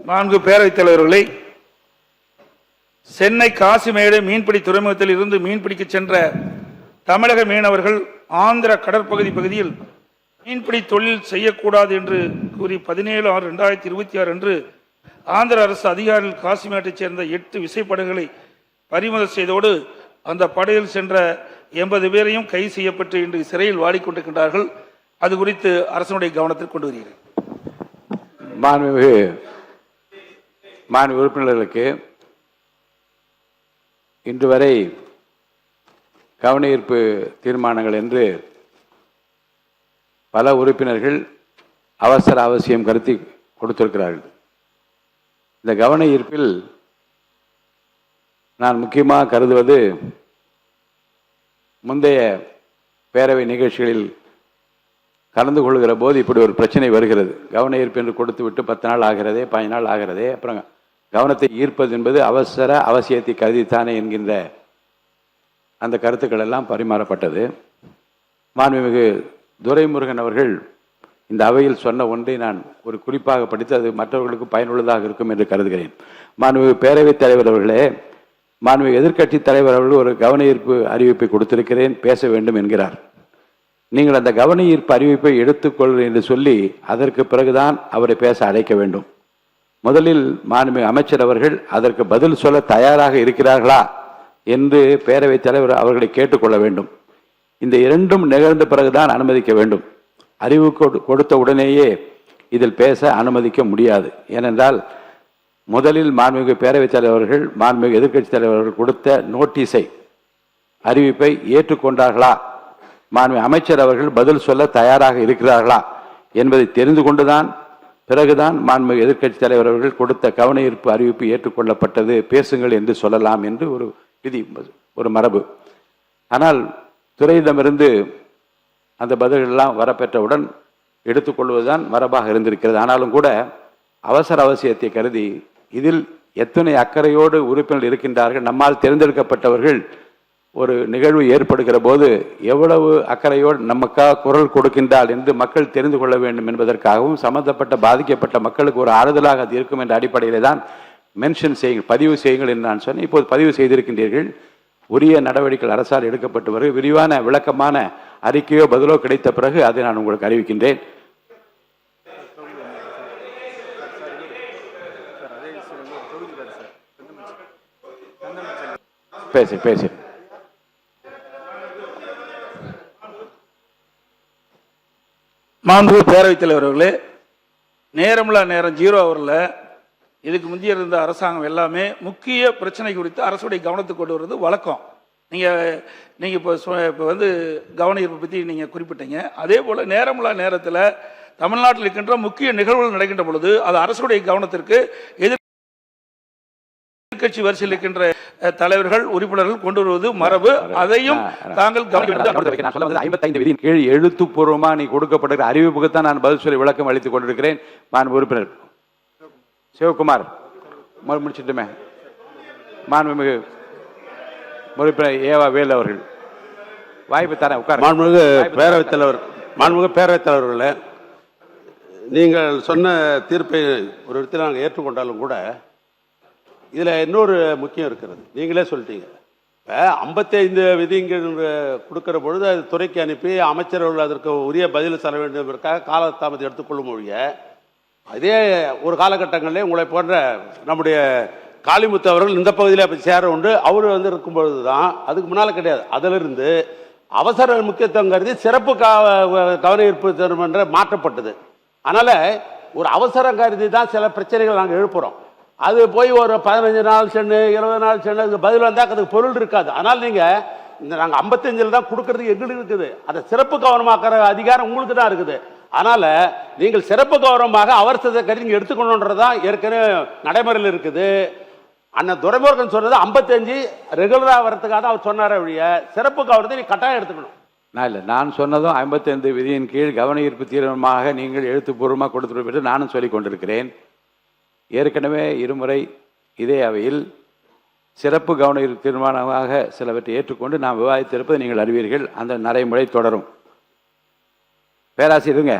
நான்கு பேரவைத் தலைவர்களை சென்னை காசிமேடு மீன்பிடி துறைமுகத்தில் இருந்து மீன்பிடிக்க சென்ற தமிழக மீனவர்கள் ஆந்திர கடற்பகுதி பகுதியில் மீன்பிடி தொழில் செய்யக்கூடாது என்று கூறி 17/6/2026 அன்று ஆந்திர அரசு அதிகாரிகள் காசிமேட்டைச் சேர்ந்த 8 விசைப்படகுகளை பறிமுதல் செய்தோடு அந்த படகில் சென்ற 80 பேரையும் கைது செய்யப்பட்டு இன்று சிறையில் வாடிக்கொண்டிருக்கின்றார்கள். அது குறித்து அரசனுடைய கவனத்தில் கொண்டு வருகிறேன். மாண்பு உறுப்பினர்களுக்கு இன்று வரை கவன ஈர்ப்பு தீர்மானங்கள் என்று பல உறுப்பினர்கள் அவசியம் கருத்தி கொடுத்திருக்கிறார்கள். இந்த கவன ஈர்ப்பில் நான் முக்கியமாக கருதுவது முந்தைய பேரவை நிகழ்ச்சிகளில் கலந்து கொள்கிற போது இப்படி ஒரு பிரச்சனை வருகிறது. கவன ஈர்ப்பு என்று கொடுத்து விட்டு 10 நாள் ஆகிறதே, 15 நாள் ஆகிறதே, அப்புறம் கவனத்தை ஈர்ப்பது என்பது அவசியத்தை கருதித்தானே என்கின்ற அந்த கருத்துக்கள் எல்லாம் பரிமாறப்பட்டது. மாண்புமிகு துரைமுருகன் அவர்கள் இந்த அவையில் சொன்ன ஒன்றை நான் ஒரு குறிப்பாக படித்து அது மற்றவர்களுக்கு பயனுள்ளதாக இருக்கும் என்று கருதுகிறேன். மாண்புமிகு பேரவைத் தலைவர் அவர்களே, மாண்புமிகு எதிர்க்கட்சி தலைவர் அவர்கள் ஒரு கவன ஈர்ப்பு அறிவிப்பை கொடுத்திருக்கிறேன், பேச வேண்டும் என்கிறார். நீங்கள் அந்த கவன ஈர்ப்பு அறிவிப்பை எடுத்துக்கொள் என்று சொல்லி அதற்கு பிறகுதான் அவரை பேச அழைக்க வேண்டும். முதலில் மாண்புமிகு அமைச்சர் அவர்கள் அதற்கு பதில் சொல்ல தயாராக இருக்கிறார்களா என்று பேரவைத் தலைவர் அவர்களை கேட்டுக்கொள்ள வேண்டும். இந்த இரண்டும் நிகழ்ந்த பிறகுதான் அனுமதிக்க வேண்டும். அறிவு கொடுத்த உடனேயே இதில் பேச அனுமதிக்க முடியாது. ஏனென்றால் முதலில் மாண்புமிகு பேரவைத் தலைவர்கள் மாண்புமிகு எதிர்க்கட்சி தலைவர்கள் கொடுத்த நோட்டீஸை அறிவிப்பை ஏற்றுக்கொண்டார்களா, மாண்புமிகு அமைச்சர் அவர்கள் பதில் சொல்ல தயாராக இருக்கிறார்களா என்பதை தெரிந்து கொண்டுதான் பிறகுதான் மாண்புமிகு எதிர்க்கட்சி தலைவர் அவர்கள் கொடுத்த கவன ஈர்ப்பு அறிவிப்பு ஏற்றுக்கொள்ளப்பட்டது, பேசுங்கள் என்று சொல்லலாம் என்று ஒரு விதி, ஒரு மரபு. ஆனால் துறையிடமிருந்து அந்த பதில்களெல்லாம் வரப்பெற்றவுடன் எடுத்துக்கொள்வதுதான் மரபாக இருந்திருக்கிறது. ஆனாலும் கூட அவசியத்தை கருதி இதில் எத்தனை அக்கறையோடு உறுப்பினர்கள் இருக்கின்றார்கள், நம்மால் தேர்ந்தெடுக்கப்பட்டவர்கள் ஒரு நிகழ்வு ஏற்படுகிற போது எவ்வளவு அக்கறையோடு நமக்காக குரல் கொடுக்கின்றால் என்று மக்கள் தெரிந்து கொள்ள வேண்டும் என்பதற்காகவும் சம்பந்தப்பட்ட பாதிக்கப்பட்ட மக்களுக்கு ஒரு ஆறுதலாக அது இருக்கும் என்ற அடிப்படையிலே தான் மென்ஷன் செய்யுங்கள், பதிவு செய்யுங்கள் என்று நான் சொன்னேன். இப்போது பதிவு செய்திருக்கின்றீர்கள். உரிய நடவடிக்கைகள் அரசால் எடுக்கப்பட்டு பிறகு விரிவான விளக்கமான அறிக்கையோ பதிலோ கிடைத்த பிறகு அதை நான் உங்களுக்கு அறிவிக்கின்றேன். பேசு மாண்புமிகு பேரவைத் தலைவர் அவர்களே, நேரம் 0 ஹவரில் இதுக்கு முந்தைய இருந்த அரசாங்கம் எல்லாமே முக்கிய பிரச்சனை குறித்து அரசுடைய கவனத்துக்கு கொண்டு வருவது வழக்கம். நீங்கள் இப்போ வந்து கவன ஈர்ப்பை பற்றி நீங்கள் குறிப்பிட்டீங்க. அதே போல் நேரத்தில் தமிழ்நாட்டில் இருக்கின்ற முக்கிய நிகழ்வுகள் நடக்கின்ற பொழுது அது அரசுடைய கவனத்திற்கு எதிர்க்கட்சி வரிசையில் இருக்கின்ற தலைவர்கள் உறுப்பினர்கள் கொண்டு வருவது மரபு. அதையும் தாங்கள் கவனிக்க 55 விதியின் கீழ் எழுத்துப்பூர்வமாக நீ கொடுக்கப்படுகிற அறிவிப்புக்குத்தான் நான் பதில் சொல்லி விளக்கம் அளித்துக் கொண்டிருக்கிறேன். மாண்பு உறுப்பினர் சிவகுமார் முடிச்சிட்டுமே. மாண்புமிகு உறுப்பினர் ஏவா வேலு அவர்கள் வாய்ப்பு தரேன், உட்கார். மாண்புமிகு பேரவைத் தலைவர்களே, நீங்கள் சொன்ன தீர்ப்பை ஒரு இடத்தில் நாங்கள் ஏற்றுக்கொண்டாலும் கூட இதில் இன்னொரு முக்கியம் இருக்கிறது. நீங்களே சொல்லிட்டீங்க, இப்போ 55 விதிங்கள் கொடுக்குற பொழுது அது துறைக்கு அனுப்பி அமைச்சர்கள் அதற்கு உரிய பதில் தர வேண்டும் என்பதற்காக காலதாமதம் எடுத்துக்கொள்ளும் மொழிய அதே ஒரு காலகட்டங்களிலே உங்களை போன்ற நம்முடைய காளிமுத்து அவர்கள் இந்த பகுதியில் அப்படி சேர உண்டு. அவர் வந்து இருக்கும் பொழுது தான், அதுக்கு முன்னால் கிடையாது. அதிலிருந்து அவசர முக்கியத்துவம் கருதி சிறப்பு கவன ஈர்ப்பு தீர்மானம் மாற்றப்பட்டது. அதனால் ஒரு அவசரம் கருதி தான் சில பிரச்சனைகள் நாங்கள் எழுப்புகிறோம். அது போய் ஒரு 15 நாள் சென்று 20 நாள் சென்று அதுக்கு பதில் வந்தால் அதுக்கு பொருள் இருக்காது. ஆனால் நீங்கள் நாங்கள் 55 தான் கொடுக்கறதுக்கு எங்களுக்கு இருக்குது. அதை சிறப்பு கவனமாக்குற அதிகாரம் உங்களுக்கு தான் இருக்குது. அதனால் நீங்கள் சிறப்பு கவனமாக அவசரத்தை கருதி நீங்கள் எடுத்துக்கணுன்றதான் ஏற்கனவே நடைமுறையில் இருக்குது. அண்ணன் துரைமுருகன் சொன்னது 55 ரெகுலராக வரதுக்காக அவர் சொன்னார வழிய சிறப்பு கவனத்தை நீ கட்டாயம் எடுத்துக்கணும். நான் சொன்னதும் 55 விதியின் கீழ் கவன ஈர்ப்பு தீர்மானமாக நீங்கள் எழுத்துப்பூர்வமாக கொடுத்துட்டு நானும் சொல்லிக் கொண்டிருக்கிறேன். ஏற்கனவே இருமுறை இதே அவையில் சிறப்பு கவன ஈர்ப்பு தீர்மானமாக சிலவற்றை ஏற்றுக்கொண்டு நாம் விவாதித்திருப்பதை நீங்கள் அறிவீர்கள். அந்த நடைமுறை தொடரும். பேராசிரியருங்க.